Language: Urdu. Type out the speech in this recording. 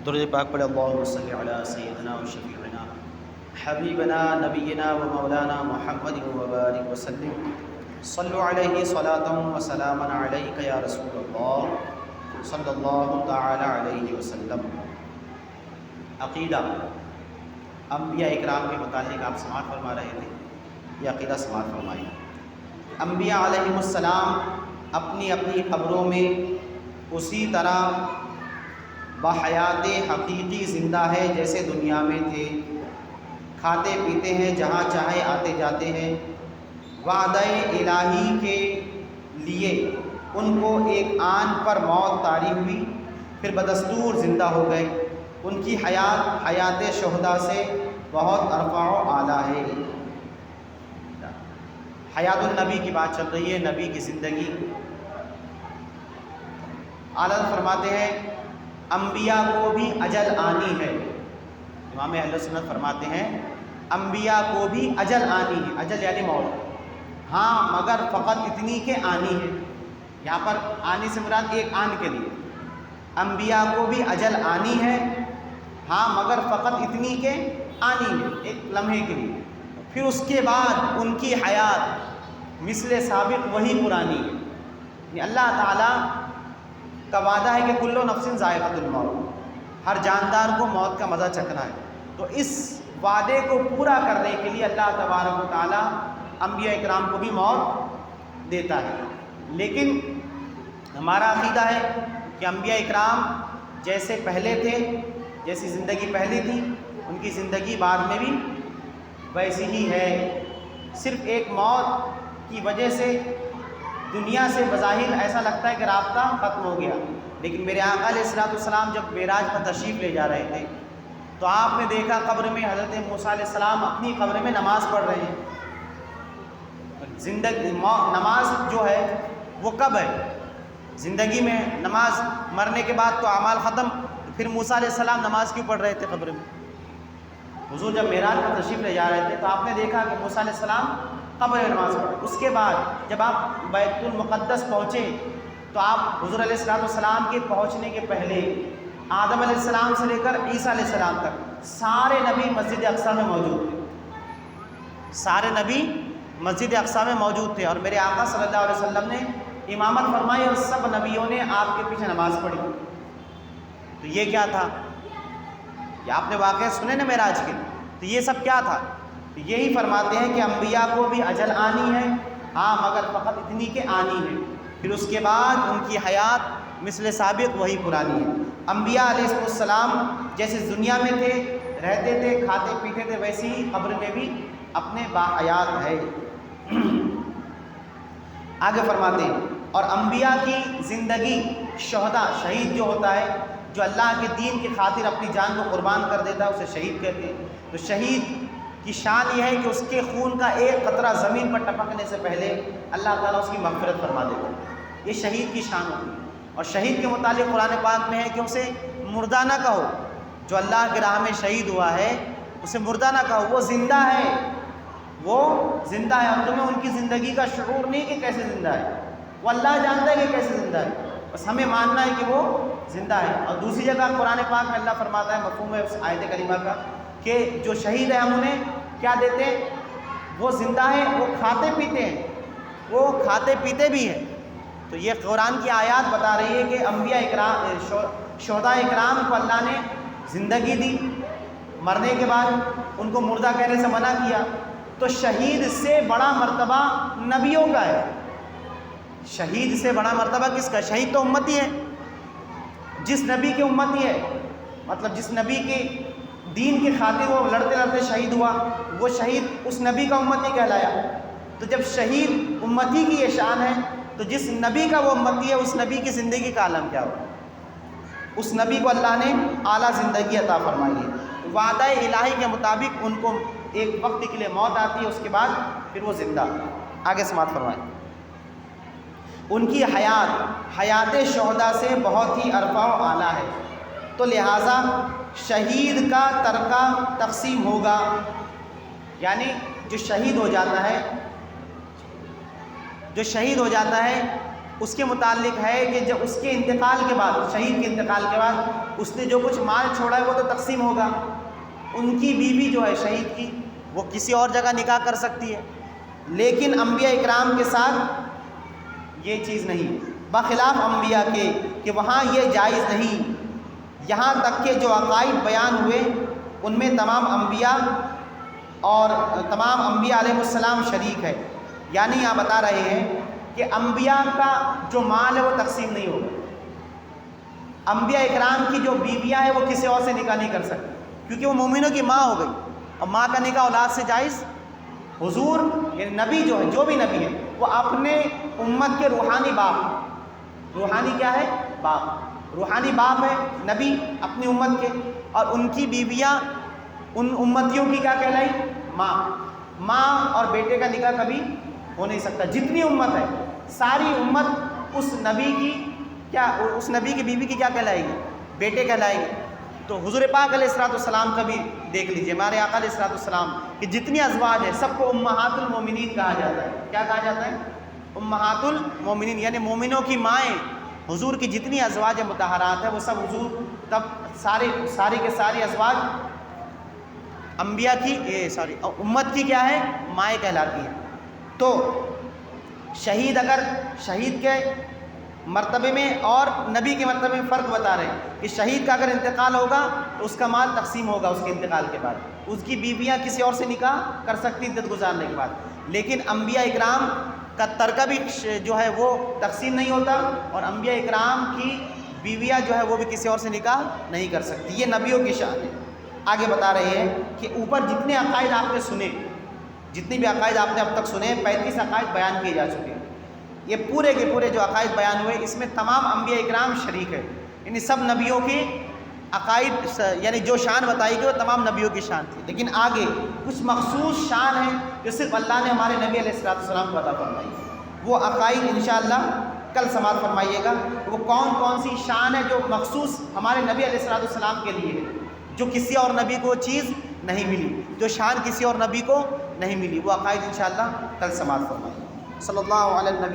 درود پاک پڑھے اللہم صلی علی سیدنا و شفیعنا حبیبنا نبینا و مولانا محمد و بارک وسلم صلو علیہ صلاۃ و سلاما علیک یا رسول اللہ صلی اللہ تعالی علیہ وسلم۔ عقیدہ انبیاء اکرام کے متعلق آپ سماعت فرما رہے تھے، یہ عقیدہ سماعت فرمائیے۔ انبیاء علیہم السلام اپنی اپنی قبروں میں اسی طرح بحیات حقیقی زندہ ہے جیسے دنیا میں تھے، کھاتے پیتے ہیں، جہاں چاہے آتے جاتے ہیں۔ وعدہ الہی کے لیے ان کو ایک آن پر موت طاری ہوئی، پھر بدستور زندہ ہو گئے۔ ان کی حیات شہداء سے بہت ارفع و اعلیٰ ہے۔ حیات النبی کی بات چل رہی ہے، نبی کی زندگی۔ اعلیٰ فرماتے ہیں انبیاء کو بھی اجل آنی ہے۔ امام اہل سنت فرماتے ہیں انبیاء کو بھی اجل آنی ہے، اجل یعنی موت، ہاں مگر فقط اتنی کہ آنی ہے۔ یہاں پر آنی سے مراد ایک آن کے لیے، انبیاء کو بھی اجل آنی ہے، ہاں مگر فقط اتنی کہ آنی ہے، ایک لمحے کے لیے۔ پھر اس کے بعد ان کی حیات مثل سابق وہی پرانی ہے۔ یعنی اللہ تعالیٰ کا وعدہ ہے کہ کل نفس ذائقۃ الموت، ہر جاندار کو موت کا مزہ چکھنا ہے۔ تو اس وعدے کو پورا کرنے کے لیے اللہ تبارک و تعالیٰ انبیاء اکرام کو بھی موت دیتا ہے۔ لیکن ہمارا عقیدہ ہے کہ انبیاء اکرام جیسے پہلے تھے، جیسی زندگی پہلی تھی، ان کی زندگی بعد میں بھی ویسی ہی ہے۔ صرف ایک موت کی وجہ سے دنیا سے بظاہر ایسا لگتا ہے کہ رابطہ ختم ہو گیا، لیکن میرے آقا علیہ السلام جب معراج پر تشریف لے جا رہے تھے تو آپ نے دیکھا قبر میں حضرت موسیٰ علیہ السلام اپنی قبر میں نماز پڑھ رہے ہیں۔ نماز جو ہے وہ کب ہے؟ زندگی میں نماز، مرنے کے بعد تو اعمال ختم، پھر موسیٰ علیہ السلام نماز کیوں پڑھ رہے تھے قبر میں؟ حضور جب معراج پر تشریف لے جا رہے تھے تو آپ نے دیکھا کہ موسیٰ علیہ السلام قبر میں نماز پڑھ۔ اس کے بعد جب آپ بیت المقدس پہنچے تو آپ حضور علیہ السلام کے پہنچنے کے پہلے آدم علیہ السلام سے لے کر عیسیٰ علیہ السلام تک سارے نبی مسجد اقصیٰ میں موجود تھے، سارے نبی مسجد اقصیٰ میں موجود تھے، اور میرے آقا صلی اللہ علیہ وسلم نے امامت فرمائی اور سب نبیوں نے آپ کے پیچھے نماز پڑھی۔ تو یہ کیا تھا؟ یہ آپ نے واقعہ سنے نا معراج کے، تو یہ سب کیا تھا؟ تو یہی فرماتے ہیں کہ انبیاء کو بھی اجل آنی ہے، ہاں مگر فقط اتنی کہ آنی ہے، پھر اس کے بعد ان کی حیات مثل سابق وہی پرانی ہے۔ انبیاء علیہ السلام جیسے دنیا میں تھے، رہتے تھے، کھاتے پیتے تھے، ویسے ہی قبر میں بھی اپنے باحیات ہے۔ آگے فرماتے ہیں اور انبیاء کی زندگی، شہداء، شہید جو ہوتا ہے، جو اللہ کے دین کی خاطر اپنی جان کو قربان کر دیتا ہے، اسے شہید کہتے ہیں۔ تو شہید کی شان یہ ہے کہ اس کے خون کا ایک قطرہ زمین پر ٹپکنے سے پہلے اللہ تعالیٰ اس کی مغفرت فرما دیتا ہے۔ یہ شہید کی شان ہوتی ہے۔ اور شہید کے متعلق قرآن پاک میں ہے کہ اسے مردہ نہ کہو، جو اللہ کی راہ میں شہید ہوا ہے اسے مردہ نہ کہو، وہ زندہ ہے، وہ زندہ ہے۔ اور تمہیں ان کی زندگی کا شعور نہیں کہ کیسے زندہ ہے، وہ اللہ جانتا ہے کہ کیسے زندہ ہے، بس ہمیں ماننا ہے کہ وہ زندہ ہے۔ اور دوسری جگہ قرآن پاک میں اللہ فرماتا ہے مفہوم ہے اس آیت کریمہ کا کہ جو شہید ہے ہم انہیں کیا دیتے ہیں؟ وہ زندہ ہے، وہ کھاتے پیتے ہیں، وہ کھاتے پیتے بھی ہیں۔ تو یہ قرآن کی آیات بتا رہی ہے کہ انبیاء اکرام، شہداء اکرام کو اللہ نے زندگی دی، مرنے کے بعد ان کو مردہ کہنے سے منع کیا۔ تو شہید سے بڑا مرتبہ نبیوں کا ہے۔ شہید سے بڑا مرتبہ کس کا؟ شہید تو امتی ہے، جس نبی کے امتی ہے، مطلب جس نبی کے دین کی خاطر وہ لڑتے لڑتے شہید ہوا، وہ شہید اس نبی کا امتی کہلایا۔ تو جب شہید امتی کی یہ شان ہے تو جس نبی کا وہ امتی ہے اس نبی کی زندگی کا عالم کیا ہو؟ اس نبی کو اللہ نے اعلیٰ زندگی عطا فرمائی ہے۔ وعدہ الہی کے مطابق ان کو ایک وقت کے لیے موت آتی ہے، اس کے بعد پھر وہ زندہ۔ آگے سماعت فرمائیں۔ ان کی حیات شہداء سے بہت ہی ارفع و اعلیٰ ہے، تو لہٰذا شہید کا ترکہ تقسیم ہوگا، یعنی جو شہید ہو جاتا ہے اس کے متعلق ہے کہ جب اس کے انتقال کے بعد، شہید کے انتقال کے بعد اس نے جو کچھ مال چھوڑا ہے وہ تو تقسیم ہوگا. ان کی بیوی جو ہے شہید کی وہ کسی اور جگہ نکاح کر سکتی ہے، لیکن انبیاء اکرام کے ساتھ یہ چیز نہیں، بخلاف انبیاء کے کہ وہاں یہ جائز نہیں. یہاں تک کہ جو عقائد بیان ہوئے ان میں تمام انبیاء علیہ السلام شریک ہے. یعنی یہاں بتا رہے ہیں کہ انبیاء کا جو مال ہے وہ تقسیم نہیں ہوگا. انبیاء اکرام کی جو بیویاں ہیں وہ کسی اور سے نکاح نہیں کر سکتی، کیونکہ وہ مومنوں کی ماں ہو گئی، اور ماں کا نکاح اولاد سے جائز. حضور یعنی نبی جو ہے، جو بھی نبی ہے، وہ اپنے امت کے روحانی باپ، روحانی کیا ہے؟ باپ، روحانی باپ ہے نبی اپنی امت کے، اور ان کی بیویاں ان امتیوں کی کیا کہلائی؟ ماں. ماں اور بیٹے کا نکاح کبھی ہو نہیں سکتا. جتنی امت ہے ساری امت اس نبی کی بیوی کی کیا کہلائے گی؟ بیٹے کہلائے گی. تو حضور پاک علیہ السلام کا بھی دیکھ لیجئے، ہمارے آقا علیہ السلام کہ جتنی ازواج ہیں سب کو امہات المومنین کہا جاتا ہے. کیا کہا جاتا ہے؟ امہات المومنین، یعنی مومنوں کی مائیں. حضور کی جتنی ازواج مطہرات ہیں وہ سب حضور تب ساری کے ساری ازواج انبیاء کی امت کی کیا ہے؟ مائیں کہلاتی ہیں. تو شہید کے مرتبے میں اور نبی کے مرتبے میں فرق بتا رہے ہیں کہ شہید کا اگر انتقال ہوگا تو اس کا مال تقسیم ہوگا اس کے انتقال کے بعد. اس کی بیویاں کسی اور سے نکاح کر سکتی عدت گزارنے کے بعد، لیکن انبیاء اکرام کا ترکہ بھی جو ہے وہ تقسیم نہیں ہوتا، اور انبیاء اکرام کی بیویاں جو ہے وہ بھی کسی اور سے نکاح نہیں کر سکتی. یہ نبیوں کی شان ہے. آگے بتا رہے ہیں کہ اوپر جتنے عقائد آپ نے سنے، جتنے بھی عقائد آپ نے اب تک سنے، 35 عقائد بیان کیے جا چکے ہیں. یہ پورے کے پورے جو عقائد بیان ہوئے اس میں تمام انبیاء اکرام شریک ہے. یعنی سب نبیوں کے عقائد، یعنی جو شان بتائی گئی وہ تمام نبیوں کی شان تھی. لیکن آگے کچھ مخصوص شان ہے جو صرف اللہ نے ہمارے نبی علیہ السلام کو عطا فرمائی. وہ عقائد انشاءاللہ کل سماعت فرمائیے گا. وہ کون کون سی شان ہے جو مخصوص ہمارے نبی علیہ السلام کے لیے ہے، جو کسی اور نبی کو چیز نہیں ملی، جو شان کسی اور نبی کو نہیں ملی. وہ عقائد انشاءاللہ کل سماعت فرمائیے. صلی اللہ علیہ النبی